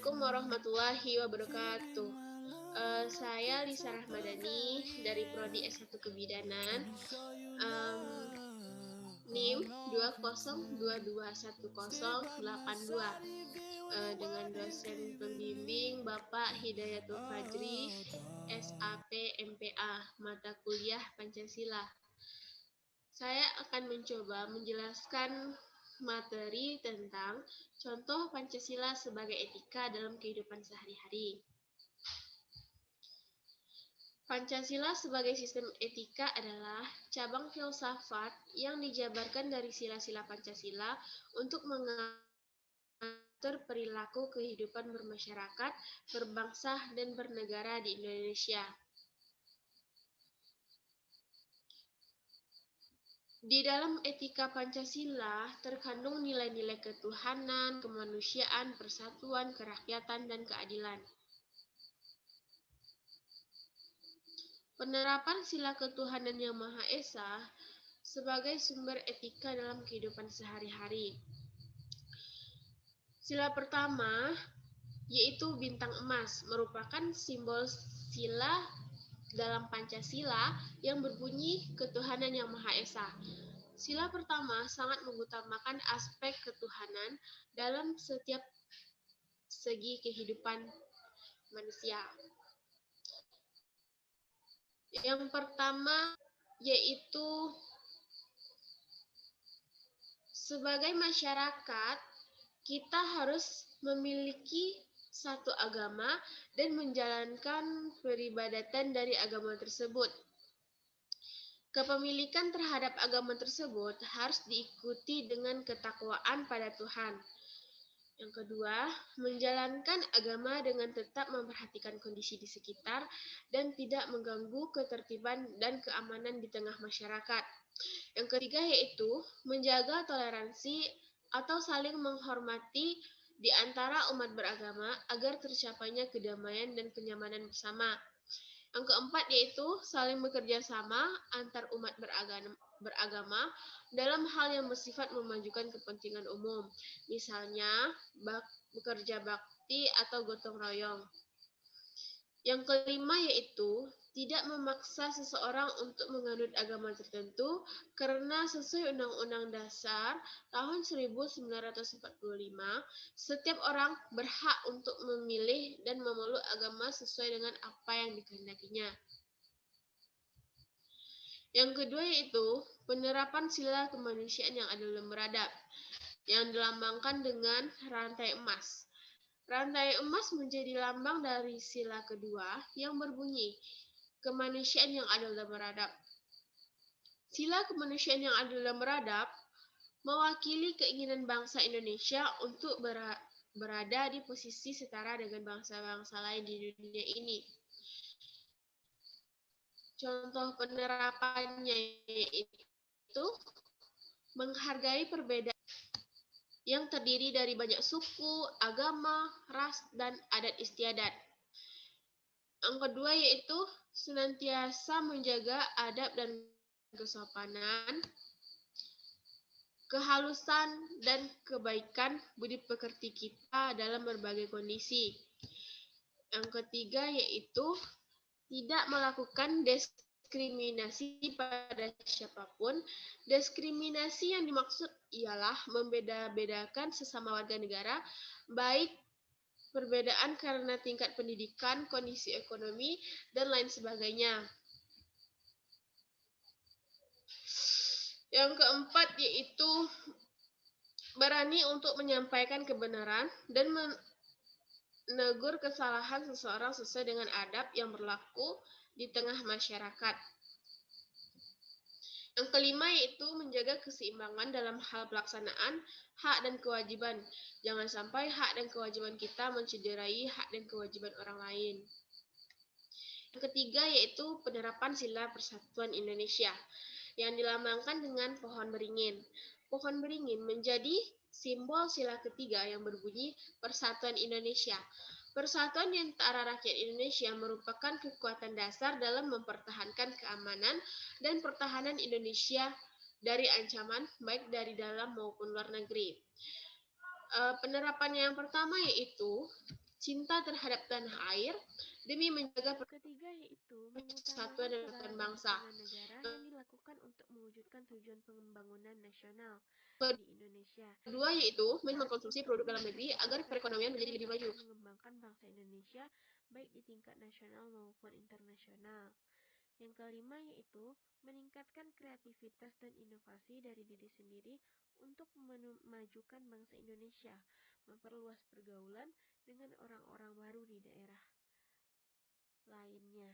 Assalamualaikum warahmatullahi wabarakatuh. Saya Lisa Rahmadani dari Prodi S1 Kebidanan, um, NIM 202210082, dengan dosen pembimbing Bapak Hidayatul Fajri, SAP MPA, mata kuliah Pancasila. Saya akan mencoba menjelaskan materi tentang contoh Pancasila sebagai etika dalam kehidupan sehari-hari. Pancasila sebagai sistem etika adalah cabang filsafat yang dijabarkan dari sila-sila Pancasila untuk mengatur perilaku kehidupan bermasyarakat, berbangsa, dan bernegara di Indonesia. Di dalam etika Pancasila terkandung nilai-nilai ketuhanan, kemanusiaan, persatuan, kerakyatan, dan keadilan. Penerapan sila ketuhanan yang Maha Esa sebagai sumber etika dalam kehidupan sehari-hari. Sila pertama yaitu bintang emas, merupakan simbol sila dalam Pancasila yang berbunyi ketuhanan yang Maha Esa. Sila pertama sangat mengutamakan aspek ketuhanan dalam setiap segi kehidupan manusia. Yang pertama yaitu sebagai masyarakat kita harus memiliki satu agama dan menjalankan peribadatan dari agama tersebut. Kepemilikan terhadap agama tersebut harus diikuti dengan ketakwaan pada Tuhan. Yang kedua, menjalankan agama dengan tetap memperhatikan kondisi di sekitar dan tidak mengganggu ketertiban dan keamanan di tengah masyarakat. Yang ketiga yaitu menjaga toleransi atau saling menghormati di antara umat beragama agar tercapainya kedamaian dan kenyamanan bersama. Yang keempat yaitu saling bekerja sama antar umat beragama dalam hal yang bersifat memajukan kepentingan umum, misalnya bekerja bakti atau gotong royong. Yang kelima yaitu tidak memaksa seseorang untuk menganut agama tertentu karena sesuai Undang-Undang Dasar tahun 1945, setiap orang berhak untuk memilih dan memeluk agama sesuai dengan apa yang dikehendakinya. Yang kedua yaitu penerapan sila kemanusiaan yang adil dan beradab, yang dilambangkan dengan rantai emas. Rantai emas menjadi lambang dari sila kedua yang berbunyi kemanusiaan yang adil dan beradab. Sila kemanusiaan yang adil dan beradab mewakili keinginan bangsa Indonesia untuk berada di posisi setara dengan bangsa-bangsa lain di dunia ini. Contoh penerapannya itu menghargai perbedaan yang terdiri dari banyak suku, agama, ras, dan adat istiadat. Yang kedua yaitu senantiasa menjaga adab dan kesopanan, kehalusan, dan kebaikan budi pekerti kita dalam berbagai kondisi. Yang ketiga yaitu tidak melakukan diskriminasi pada siapapun. Diskriminasi yang dimaksud ialah membeda-bedakan sesama warga negara, baik perbedaan karena tingkat pendidikan, kondisi ekonomi, dan lain sebagainya. Yang keempat yaitu berani untuk menyampaikan kebenaran dan menegur kesalahan seseorang sesuai dengan adab yang berlaku di tengah masyarakat. Yang kelima yaitu menjaga keseimbangan dalam hal pelaksanaan hak dan kewajiban. Jangan sampai hak dan kewajiban kita mencederai hak dan kewajiban orang lain. Yang ketiga yaitu penerapan sila persatuan Indonesia yang dilambangkan dengan pohon beringin. Pohon beringin menjadi simbol sila ketiga yang berbunyi Persatuan Indonesia. Persatuan di antara rakyat Indonesia merupakan kekuatan dasar dalam mempertahankan keamanan dan pertahanan Indonesia dari ancaman baik dari dalam maupun luar negeri. Penerapan yang pertama yaitu cinta terhadap tanah air, demi menjaga Ketiga yaitu persatuan dan mengutamakan persatuan segala bangsa. dukungan negara yang dilakukan untuk mewujudkan tujuan pembangunan nasional di Indonesia. Kedua Yang yaitu keempat, mengkonsumsi untuk produk dalam negeri meningkatkan agar perekonomian menjadi kesadaran lebih maju. akan mengembangkan bangsa Indonesia baik di tingkat nasional maupun internasional. Yang kelima yaitu meningkatkan kreativitas dan inovasi dari diri sendiri untuk memajukan bangsa Indonesia, memperluas pergaulan dengan orang-orang baru di daerah lainnya.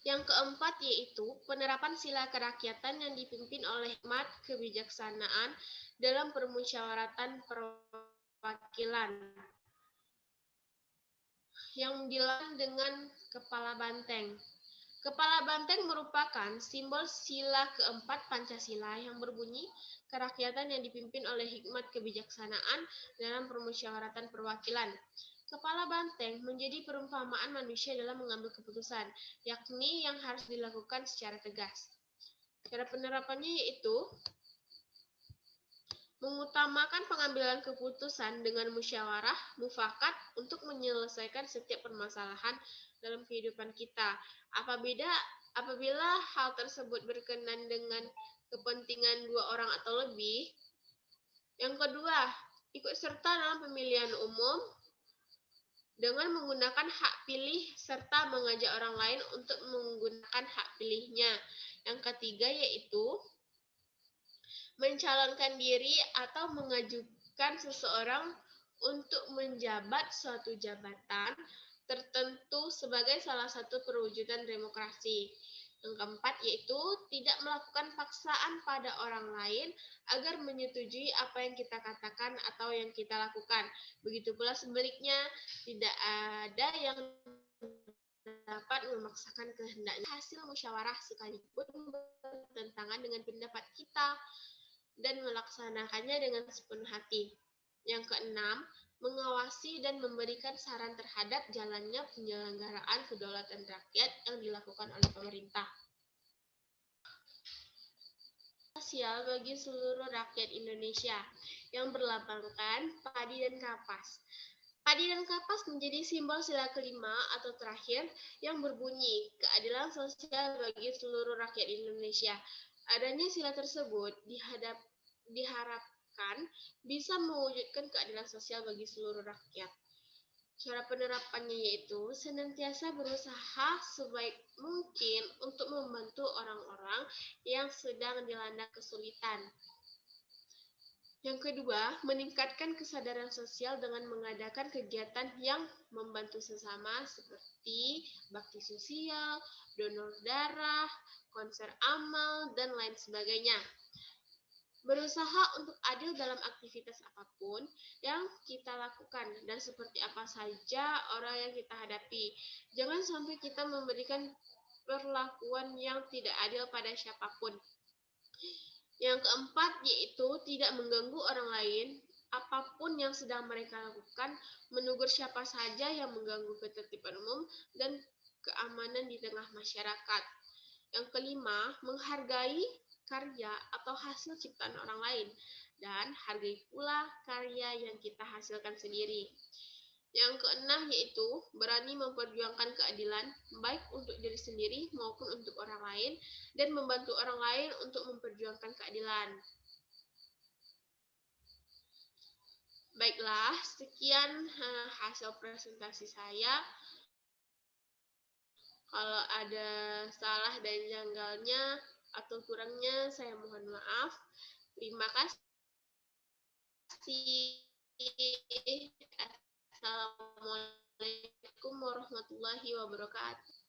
Yang keempat yaitu penerapan sila kerakyatan yang dipimpin oleh hikmat kebijaksanaan dalam permusyawaratan perwakilan yang dilakukan dengan kepala banteng. Kepala banteng merupakan simbol sila keempat Pancasila yang berbunyi kerakyatan yang dipimpin oleh hikmat kebijaksanaan dalam permusyawaratan perwakilan. Kepala banteng menjadi perumpamaan manusia dalam mengambil keputusan, yakni yang harus dilakukan secara tegas. Cara penerapannya yaitu mengutamakan pengambilan keputusan dengan musyawarah, mufakat untuk menyelesaikan setiap permasalahan dalam kehidupan kita. Apabila hal tersebut berkenan dengan kepentingan dua orang atau lebih. Yang kedua, ikut serta dalam pemilihan umum dengan menggunakan hak pilih serta mengajak orang lain untuk menggunakan hak pilihnya. Yang ketiga yaitu mencalonkan diri atau mengajukan seseorang untuk menjabat suatu jabatan tertentu sebagai salah satu perwujudan demokrasi. Yang keempat yaitu tidak melakukan paksaan pada orang lain agar menyetujui apa yang kita katakan atau yang kita lakukan. Begitu pula sebaliknya, tidak ada yang dapat memaksakan kehendaknya. Hasil musyawarah sekalipun bertentangan dengan pendapat kita dan melaksanakannya dengan sepenuh hati. Yang keenam, mengawasi dan memberikan saran terhadap jalannya penyelenggaraan kedaulatan rakyat yang dilakukan oleh pemerintah. Sosial bagi seluruh rakyat Indonesia yang berlambangkan padi dan kapas. Padi dan kapas menjadi simbol sila kelima atau terakhir yang berbunyi keadilan sosial bagi seluruh rakyat Indonesia. Adanya sila tersebut diharapkan bisa mewujudkan keadilan sosial bagi seluruh rakyat. Cara penerapannya yaitu senantiasa berusaha sebaik mungkin untuk membantu orang-orang yang sedang dilanda kesulitan. Yang kedua, meningkatkan kesadaran sosial dengan mengadakan kegiatan yang membantu sesama seperti bakti sosial, donor darah, konser amal, dan lain sebagainya. Berusaha untuk adil dalam aktivitas apapun yang kita lakukan dan seperti apa saja orang yang kita hadapi. Jangan sampai kita memberikan perlakuan yang tidak adil pada siapapun. Yang keempat yaitu tidak mengganggu orang lain apapun yang sedang mereka lakukan, menegur siapa saja yang mengganggu ketertiban umum dan keamanan di tengah masyarakat. Yang kelima, menghargai karya atau hasil ciptaan orang lain dan hargai pula karya yang kita hasilkan sendiri. Yang keenam yaitu berani memperjuangkan keadilan baik untuk diri sendiri maupun untuk orang lain dan membantu orang lain untuk memperjuangkan keadilan. Baiklah, sekian hasil presentasi saya. Kalau ada salah dan janggalnya atau kurangnya, saya mohon maaf. Terima kasih. Assalamualaikum warahmatullahi wabarakatuh.